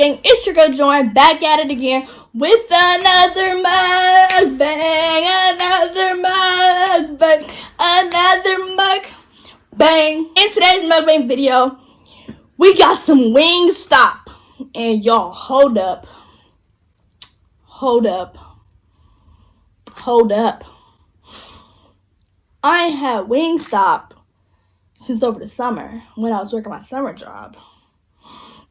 Mukbang. It's your girl Jorryn, back at it again with another mukbang, another mukbang. In today's mukbang video, we got some Wingstop. And y'all, hold up. I ain't had Wingstop since over the summer when I was working my summer job.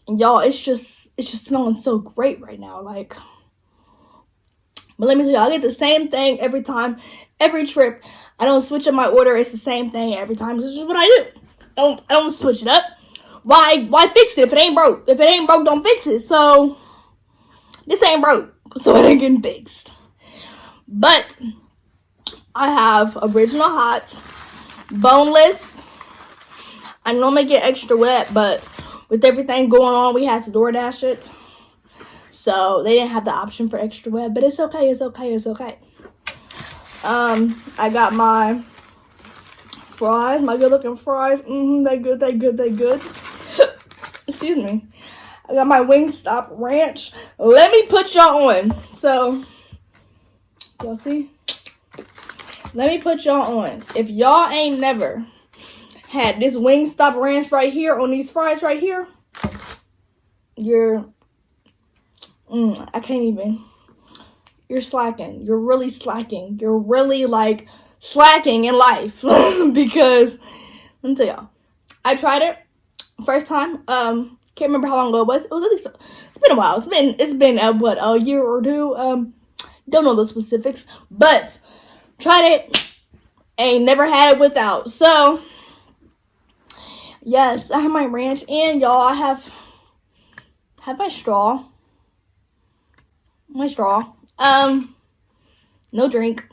And y'all, it's just smelling so great right now. Like, but let me tell you, I get the same thing every time, every trip. I don't switch up my order. It's the same thing every time. This is what I do. I don't switch it up. Why fix it if it ain't broke? If it ain't broke, don't fix it. So this ain't broke, so it ain't getting fixed. But I have original hot, boneless. I normally get extra wet, but with everything going on, we had to DoorDash it. So they didn't have the option for extra wet, but it's okay. I got my fries, my good looking fries. They good. Excuse me. I got my Wingstop ranch. Let me put y'all on. So, y'all see? Let me put y'all on. If y'all ain't never had this Wingstop ranch right here on these fries right here, I can't even. You're slacking. You're really slacking. You're really like slacking in life. Because let me tell y'all, I tried it first time. Can't remember how long ago it was. It was at least, it's been a while. It's been a year or two. Don't know the specifics, but tried it. Ain't never had it without. So yes, I have my ranch, and y'all, I have my straw. No drink.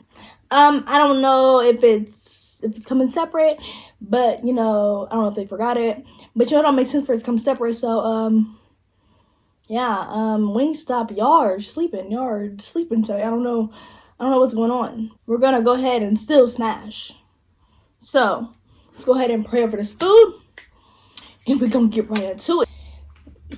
I don't know if it's coming separate, but I don't know if they forgot it. But it don't make sense for it to come separate. So Wingstop, y'all are sleeping today. I don't know what's going on. We're gonna go ahead and still smash. So let's go ahead and pray over this food, and we're gonna get right into it.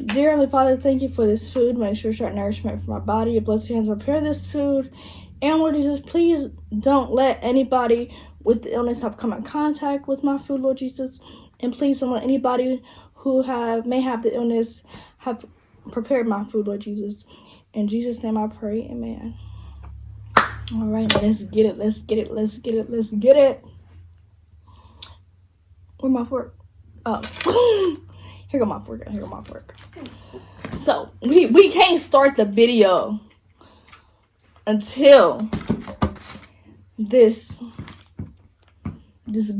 Dear Heavenly Father, thank you for this food. Make sure sharp nourishment for my body. Your blessed hands prepare this food. And Lord Jesus, please don't let anybody with the illness have come in contact with my food, Lord Jesus. And please don't let anybody who may have the illness have prepared my food, Lord Jesus. In Jesus' name I pray, amen. All right, let's get it. Where's my fork? Oh. Here go my fork. So we can't start the video until this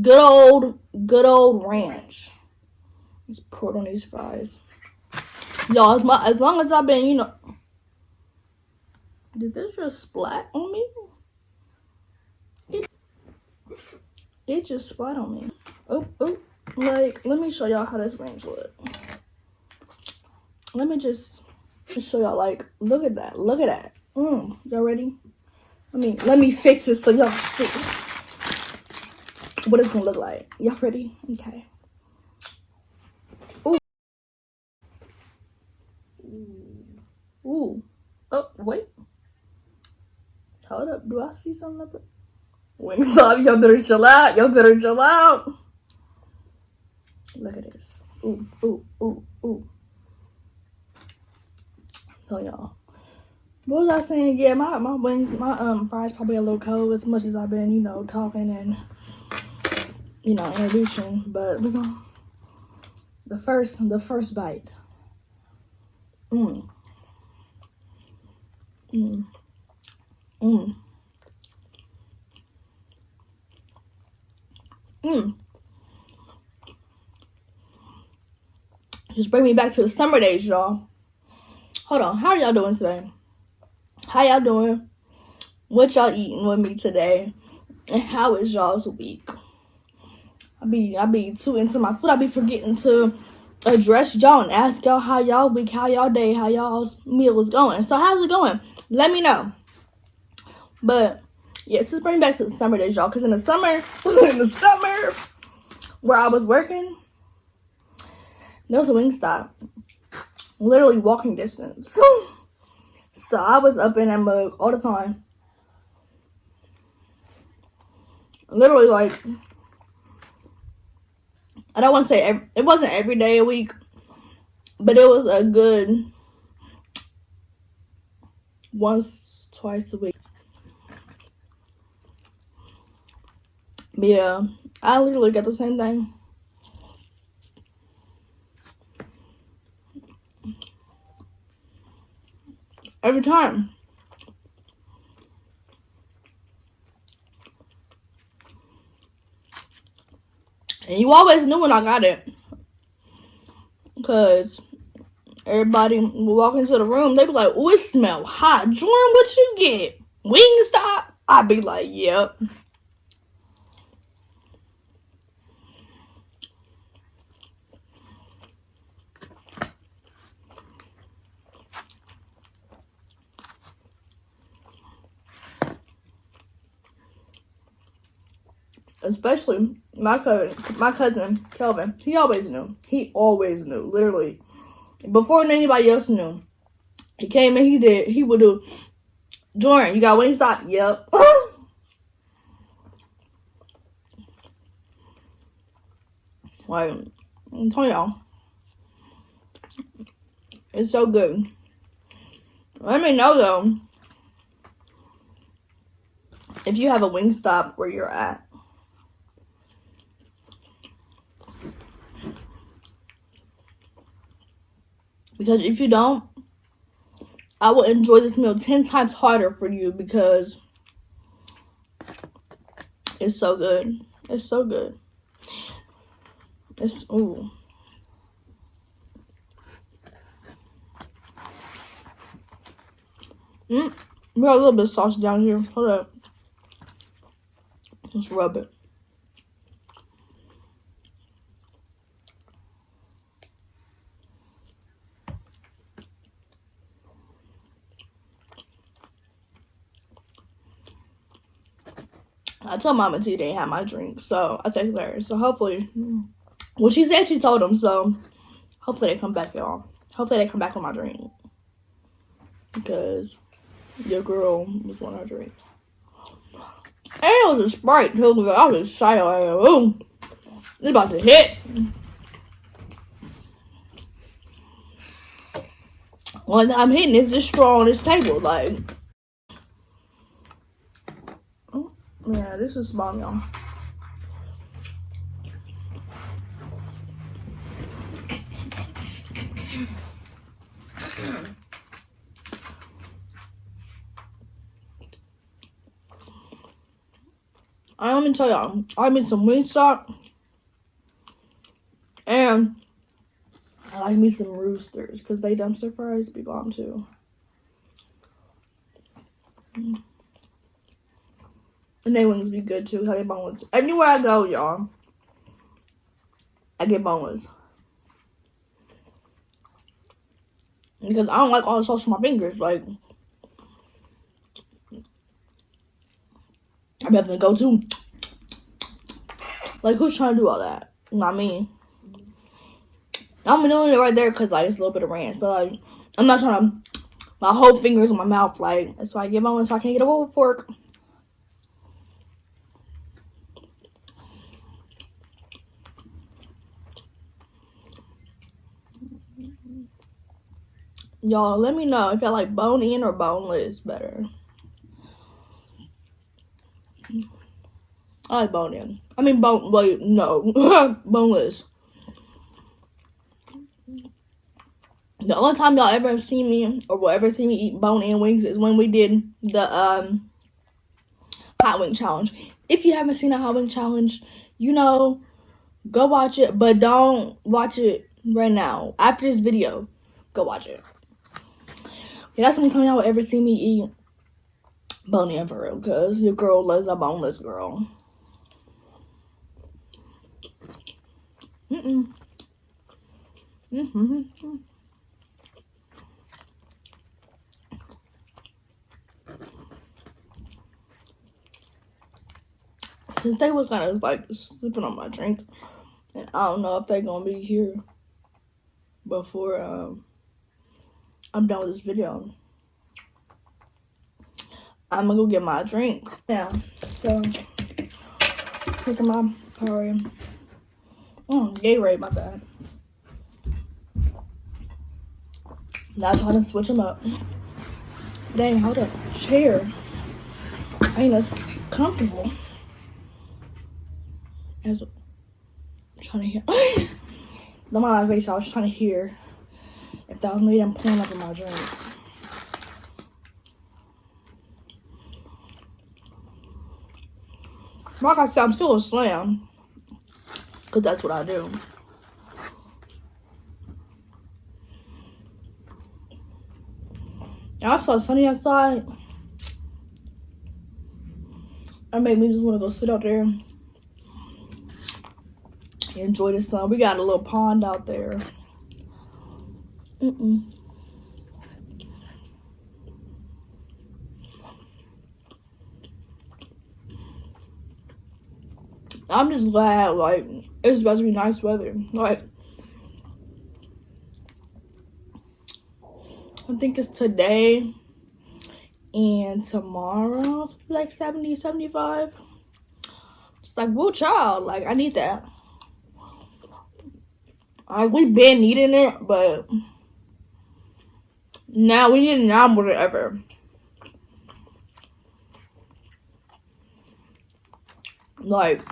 good old ranch is poured on these fries. Y'all, as long as I've been, did this just splat on me? It just splat on me. Oh. Like, let me show y'all how this ranch look. Let me just show y'all, like, look at that. Y'all ready? Let me fix it so y'all see what it's gonna look like. Y'all ready? Okay. Ooh. Oh, wait. Hold up. Do I see something up there? Wingstop, y'all better chill out. Look at this. Ooh. So y'all, what was I saying? Yeah, my fries probably a little cold as much as I've been, talking and introducing. But we're gonna the first bite. Just bring me back to the summer days, y'all. Hold on, how are y'all doing today? How y'all doing? What y'all eating with me today? And how is y'all's week? I be too into my food. I be forgetting to address y'all and ask y'all how y'all week, how y'all day, how y'all's meal is going. So how's it going? Let me know. But yeah, just bring me back to the summer days, y'all. Because in the summer where I was working, there was a Wingstop literally walking distance. So I was up in that mug all the time. Literally, like, I don't want to say it wasn't every day a week, but it was a good once, twice a week. But yeah, I literally get the same thing. Every time. And you always knew when I got it. Because everybody would walk into the room, they'd be like, "Oh, it smell hot. Jorryn, what you get? Wingstop?" I'd be like, "Yep." Especially my cousin Kelvin. He always knew. Literally, before anybody else knew. He came in. He would do. "Jorryn, you got Wingstop?" "Yep." Like, I'm telling y'all, it's so good. Let me know though if you have a Wingstop where you're at. Because if you don't, I will enjoy this meal 10 times harder for you because it's so good. It's so good. It's, ooh. We got a little bit of sauce down here. Hold up. Let's rub it. I told Mama T they didn't have my drink, so I texted her. So hopefully, well, she said she told them, so hopefully they come back, y'all. Hopefully they come back with my drink. Because your girl was wanting her drink. And it was a Sprite, too. I was excited. Like, ooh, it's about to hit. When I'm hitting, it's this straw on this table. Like, oh, yeah, this is bomb, y'all. I'm gonna tell y'all, I made some Wingstop, and I like me some Roosters, because they dumpster fries be bomb too. And they wings be good too, I get boneless. Anywhere I go, y'all, I get boneless. Because I don't like all the sauce on my fingers, like, I'm having to go to. Like, who's trying to do all that? Not me. I'm doing it right there because, like, it's a little bit of ranch. But, like, I'm not trying to, my whole fingers in my mouth. Like, that's why I get boneless so I can get a with a fork. Y'all, let me know if y'all like bone in or boneless better. I like bone in. I mean wait, no. Boneless. The only time y'all ever see me or will ever see me eat bone in wings is when we did the hot wing challenge. If you haven't seen the hot wing challenge, you know, go watch it, but don't watch it right now. After this video, go watch it. Yeah, that's the only time y'all will ever see me eat bone in for real, because your girl loves a boneless girl. Since they was kind of like slipping on my drink, and I don't know if they're gonna be here before I'm done with this video. I'm gonna go get my drink. Yeah, so look at my power. Gatorade, my bad. Now trying to switch them up. Dang, hold up. Chair ain't as comfortable as I'm trying to hear. The my face, I was trying to hear if that was me. I'm pouring up in my drink. Like I said, I'm still a slam, because that's what I do. And I saw sunny outside. That made me just want to go sit out there and enjoy the sun. We got a little pond out there. I'm just glad, like, it's supposed to be nice weather. Like, I think it's today and tomorrow, it's like 70, 75. It's like, whoa, child, like, I need that. Like, we've been needing it, but now we need it now more than ever. Like,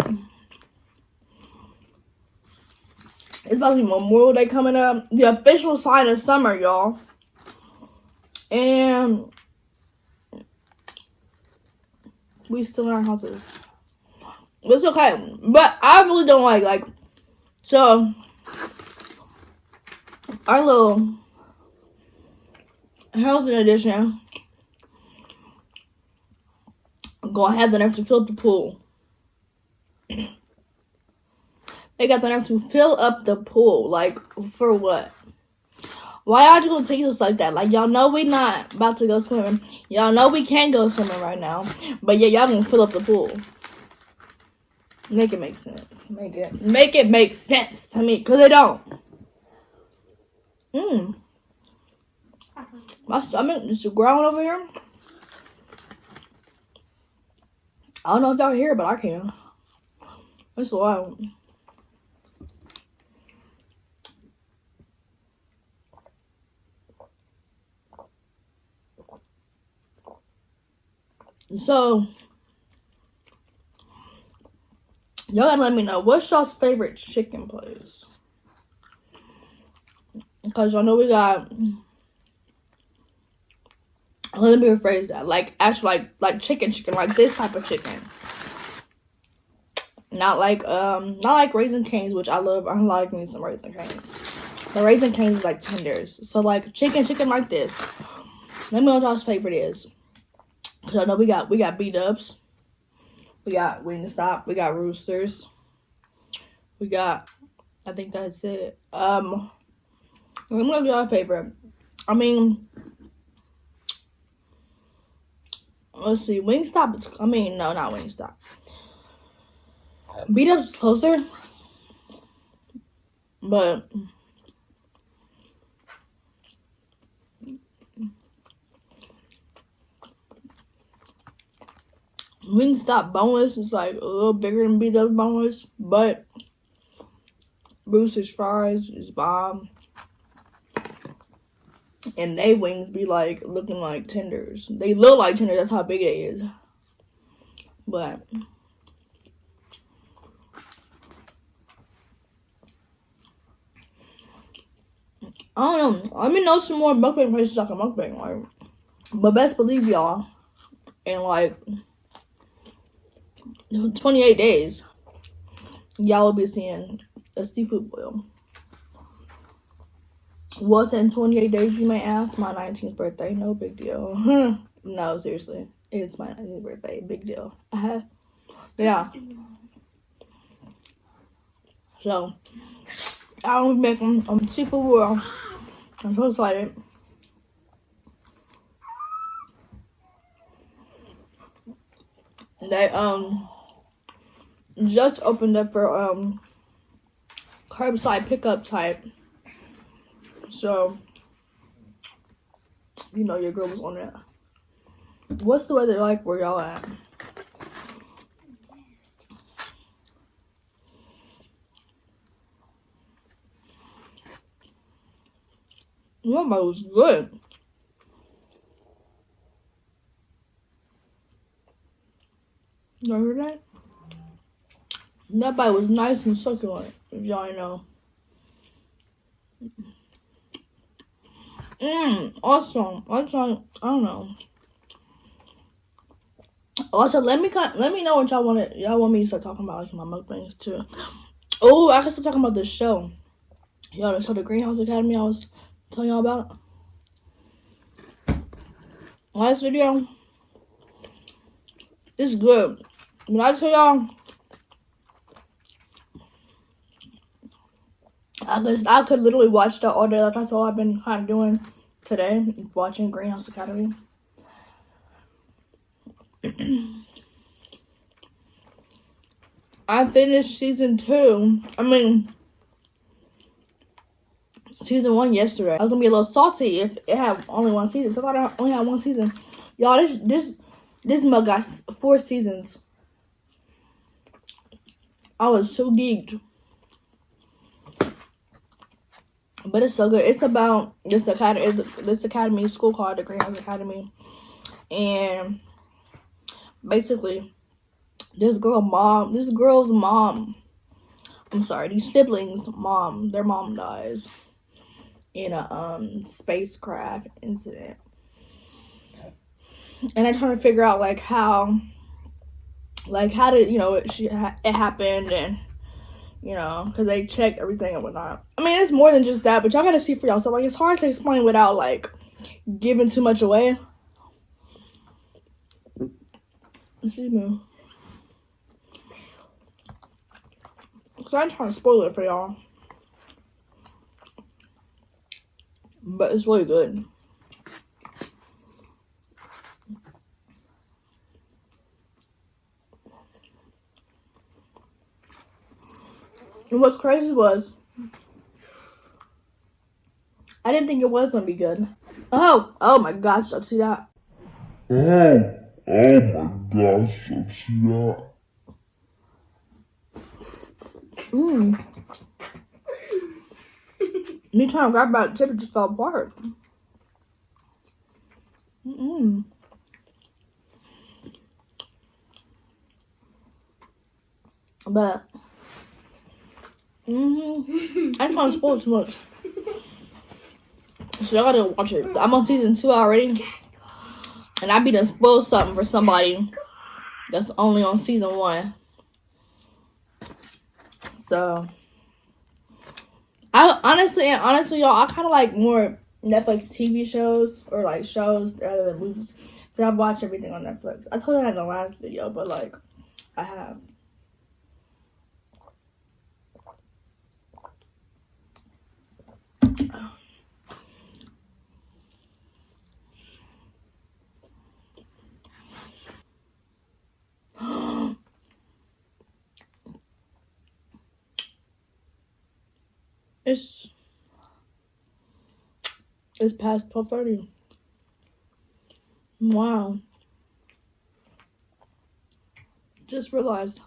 it's about to be Memorial Day coming up. The official sign of summer, y'all. And we still in our houses. It's okay. But I really don't like, so our little housing edition gonna have the nerve to fill up the pool. They got the nerve to fill up the pool. Like, for what? Why are you gonna take us like that? Like, y'all know we not about to go swimming. Y'all know we can't go swimming right now. But yeah, y'all gonna fill up the pool. Make it make sense. Make it make sense to me. Cause it don't. My stomach is growling over here. I don't know if y'all hear it, but I can. It's loud. So, y'all gotta let me know, what's y'all's favorite chicken place? Because y'all know we got, let me rephrase that, like, actually, like chicken, like this type of chicken. Not like Raising Cane's, which I love. I like me some Raising Cane's. The Raising Cane's is like tenders. So, like, chicken like this. Let me know what y'all's favorite is. Cause I know we got B-Dubs, we got Wingstop, we got Roosters, we got, I think that's it. Let me know your favorite. I mean, let's see, Wingstop. No, not Wingstop. B-Dubs closer, but Wingstop boneless is like a little bigger than B-Dubs boneless, but Roosters fries is bomb. And they wings be like looking like tenders. They look like tenders, that's how big it is. But I don't know. Let me know some more mukbang places I can mukbang, like. But best believe y'all, in like 28 days, y'all will be seeing a seafood boil. What's in 28 days, you may ask? My 19th birthday. No big deal. No, seriously. It's my 19th birthday. Big deal. Yeah. So, I'll be making seafood boil. I'm so excited. They just opened up for curbside pickup type. So You know your girl was on that. What's the weather like where y'all at? That bite was good. Y'all hear that? That bite was nice and succulent, if y'all know. Awesome. Also, I don't know. Also, let me know what y'all want me to start talking about, like my mukbangs too. Oh, I can start talking about this show. Y'all, the show, the Greenhouse Academy I was telling y'all about. Last video. It's good. When I tell y'all, I could literally watch that all day. Like that's all I've been kind of doing today, watching Greenhouse Academy. I finished season 2. Season 1 yesterday. I was gonna be a little salty if it had only 1 season. So I thought I only had 1 season. Y'all, this mug got 4 seasons. I was so geeked. But it's so good. It's about this academy school called the Greenhouse Academy. And basically these siblings' mom, their mom dies in a spacecraft incident. And I'm trying to figure out how did it happened, and because they checked everything and whatnot. I mean, it's more than just that, but y'all gotta see for y'all. So it's hard to explain without giving too much away. Excuse me. So I'm trying to spoil it for y'all, but it's really good. And what's crazy was I didn't think it was gonna be good. Oh my gosh, y'all see that? Oh my gosh, y'all see that? Me trying to grab that tip, it just fell apart. But I don't want to spoil too much. So y'all gotta watch it. I'm on season 2 already, and I be done spoil something for somebody that's only on season 1. So I honestly, y'all, I kind of like more Netflix TV shows or shows rather than movies, because I've watched everything on Netflix. I told you that in the last video, but I have. It's past 12:30. Wow. Just realized.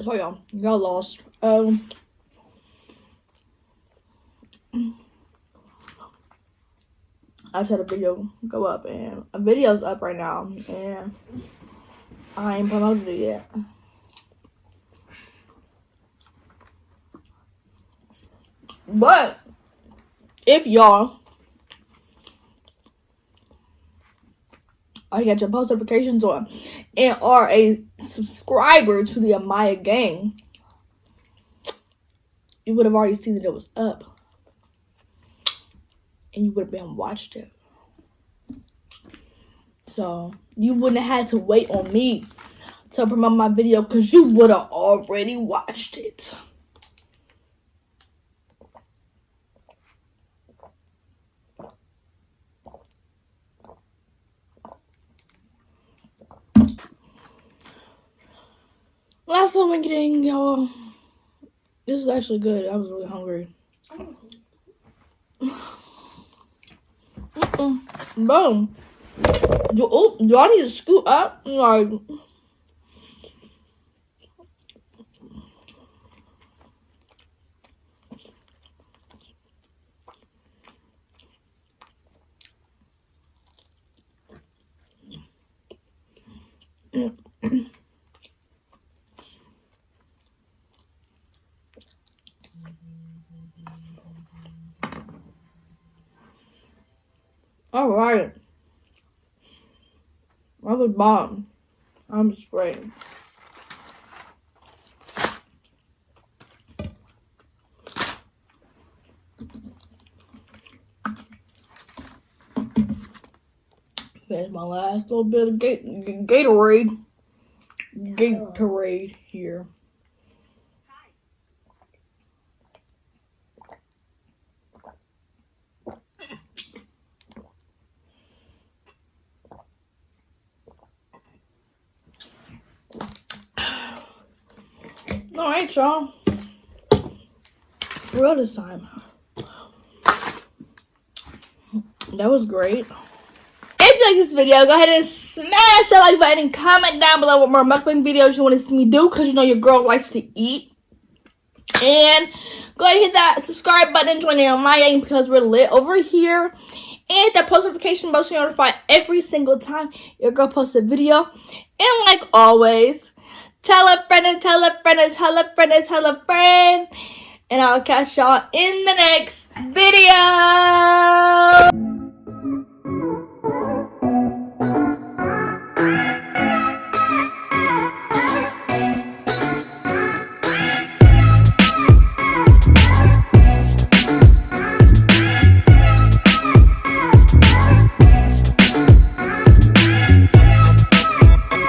So y'all lost. I just had a video go up, and a video's up right now, and I ain't promoted it yet. But if y'all got your post notifications on and are a subscriber to the Amaja gang, you would have already seen that it was up, and you would have been watched it. So you wouldn't have had to wait on me to promote my video, because you would have already watched it. Last one we're getting, y'all. This is actually good. I was really hungry. Boom. Do I need to scoot up? Like, all right. I was bomb. I'm spraying. There's my last little bit of Gatorade. Gatorade here. Alright, y'all. For real this time. That was great. If you like this video, go ahead and smash that like button and comment down below what more mukbang videos you want to see me do, because you know your girl likes to eat. And go ahead and hit that subscribe button and join the Amaja because we're lit over here. And hit that post notification bell so you're notified every single time your girl posts a video. And like always, tell a friend and tell a friend and tell a friend and tell a friend. And I'll catch y'all in the next video.